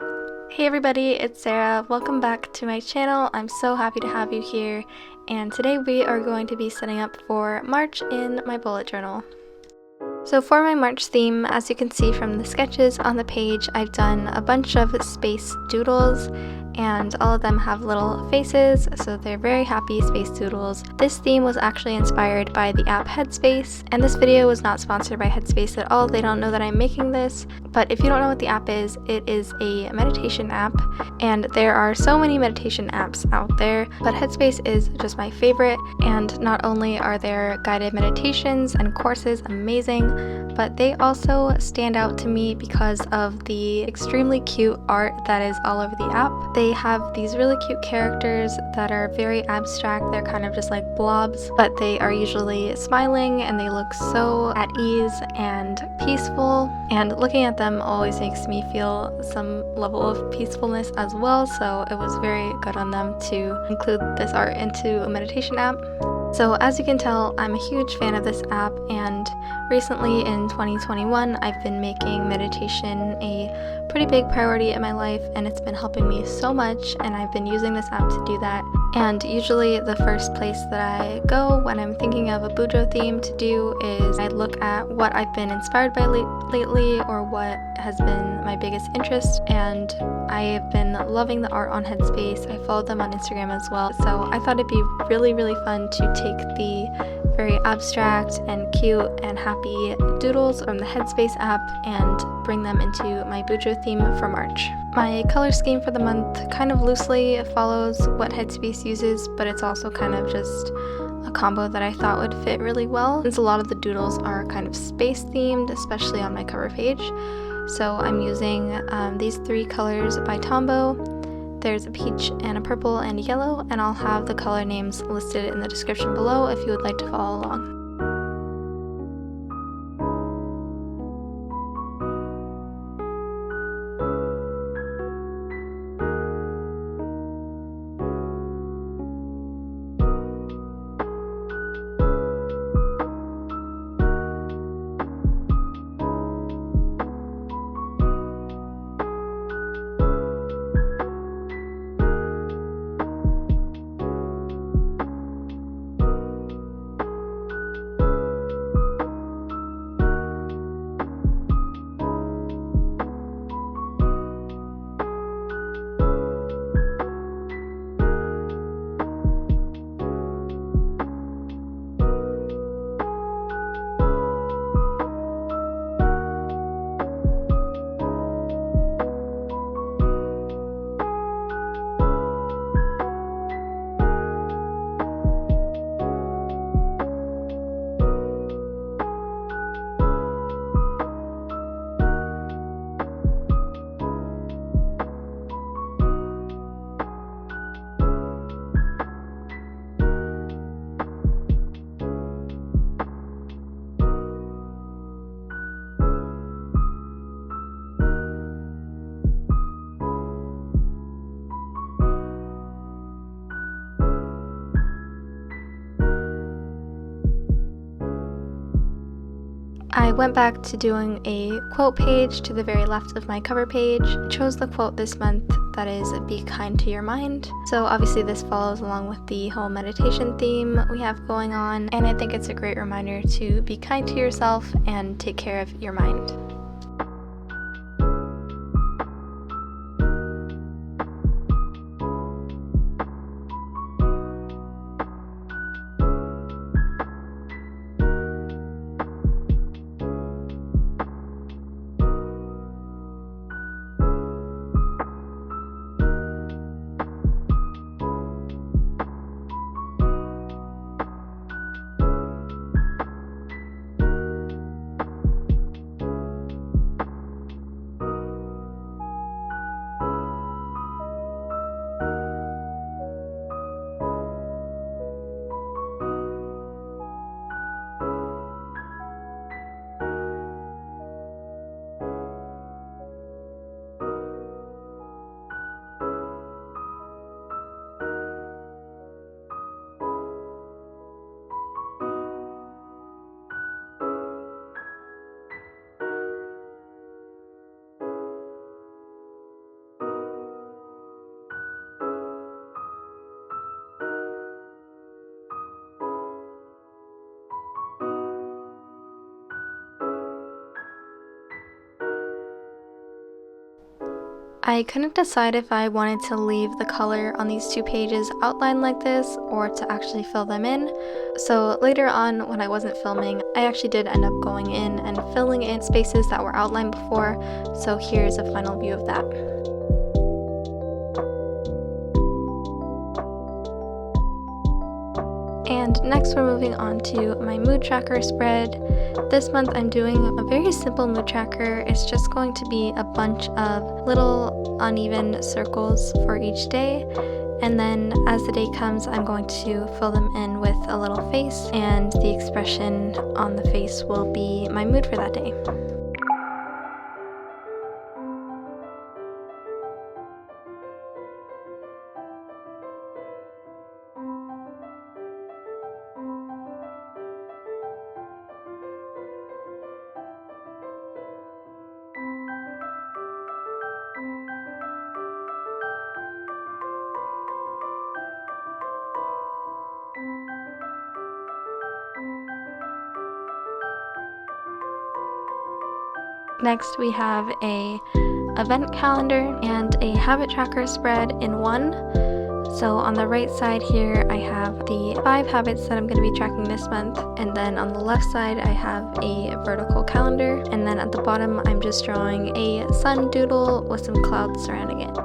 Hey everybody, it's Sarah. Welcome back to my channel. I'm so happy to have you here, and today we are going to be setting up for March in my bullet journal. So for my March theme, as you can see from the sketches on the page, I've done a bunch of space doodles, and all of them have little faces, so they're very happy space doodles. This theme was actually inspired by the app Headspace, and this video was not sponsored by Headspace at all. They don't know that I'm making this, but if you don't know what the app is, it is a meditation app, and there are so many meditation apps out there, but Headspace is just my favorite. And not only are their guided meditations and courses amazing, but they also stand out to me because of the extremely cute art that is all over the app. They have these really cute characters that are very abstract. They're kind of just like blobs, but they are usually smiling and they look so at ease and peaceful, and looking at them always makes me feel some level of peacefulness as well, so it was very good on them to include this art into a meditation app. So as you can tell, I'm a huge fan of this app, and recently in 2021 I've been making meditation a pretty big priority in my life, and it's been helping me so much, and I've been using this app to do that. And usually the first place that I go when I'm thinking of a Bujo theme to do is I look at what I've been inspired by lately, or what has been my biggest interest, and I have been loving the art on Headspace. I followed them on Instagram as well, so I thought it'd be really fun to take the very abstract and cute and happy doodles from the Headspace app and bring them into my Bujo theme for March. My color scheme for the month kind of loosely follows what Headspace uses, but it's also kind of just a combo that I thought would fit really well, since a lot of the doodles are kind of space themed, especially on my cover page. So I'm using these three colors by Tombow. There's a peach and a purple and a yellow, and I'll have the color names listed in the description below if you would like to follow along. I went back to doing a quote page to the very left of my cover page. I chose the quote this month that is, "Be kind to your mind." So obviously this follows along with the whole meditation theme we have going on, and I think it's a great reminder to be kind to yourself and take care of your mind. I couldn't decide if I wanted to leave the color on these two pages outlined like this or to actually fill them in. So later on, when I wasn't filming, I actually did end up going in and filling in spaces that were outlined before. So here's a final view of that. And next we're moving on to my mood tracker spread. This month I'm doing a very simple mood tracker. It's just going to be a bunch of little uneven circles for each day. And then as the day comes, I'm going to fill them in with a little face, and the expression on the face will be my mood for that day. Next we have a event calendar and a habit tracker spread in one. So on the right side here I have the 5 habits that I'm going to be tracking this month, and then on the left side I have a vertical calendar, and then at the bottom I'm just drawing a sun doodle with some clouds surrounding it.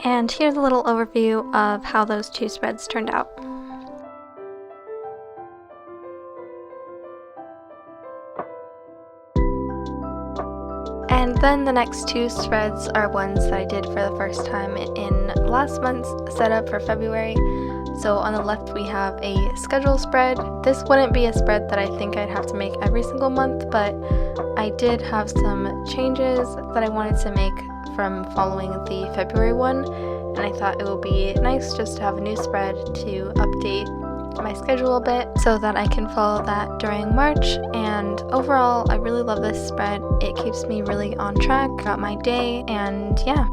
And here's a little overview of how those two spreads turned out. And then the next two spreads are ones that I did for the first time in last month's setup for February. So on the left we have a schedule spread. This wouldn't be a spread that I think I'd have to make every single month, but I did have some changes that I wanted to make from following the February one, and I thought it would be nice just to have a new spread to update my schedule a bit so that I can follow that during March. And overall I really love this spread. It keeps me really on track throughout my day, and yeah.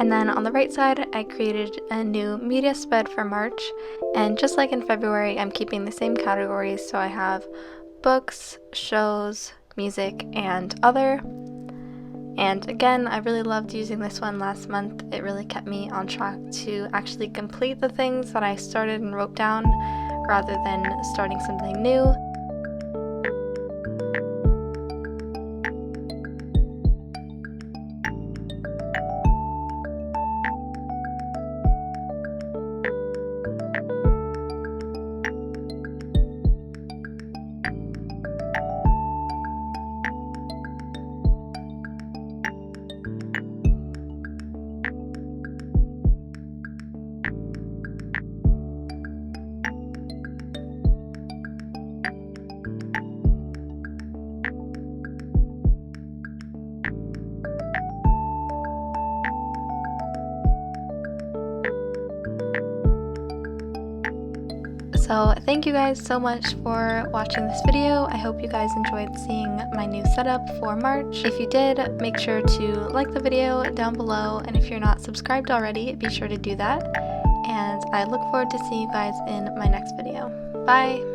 And then on the right side, I created a new media spread for March, and just like in February, I'm keeping the same categories, so I have books, shows, music, and other. And again, I really loved using this one last month. It really kept me on track to actually complete the things that I started and wrote down, rather than starting something new. So thank you guys so much for watching this video. I hope you guys enjoyed seeing my new setup for March. If you did, make sure to like the video down below, and if you're not subscribed already, be sure to do that. And I look forward to seeing you guys in my next video. Bye!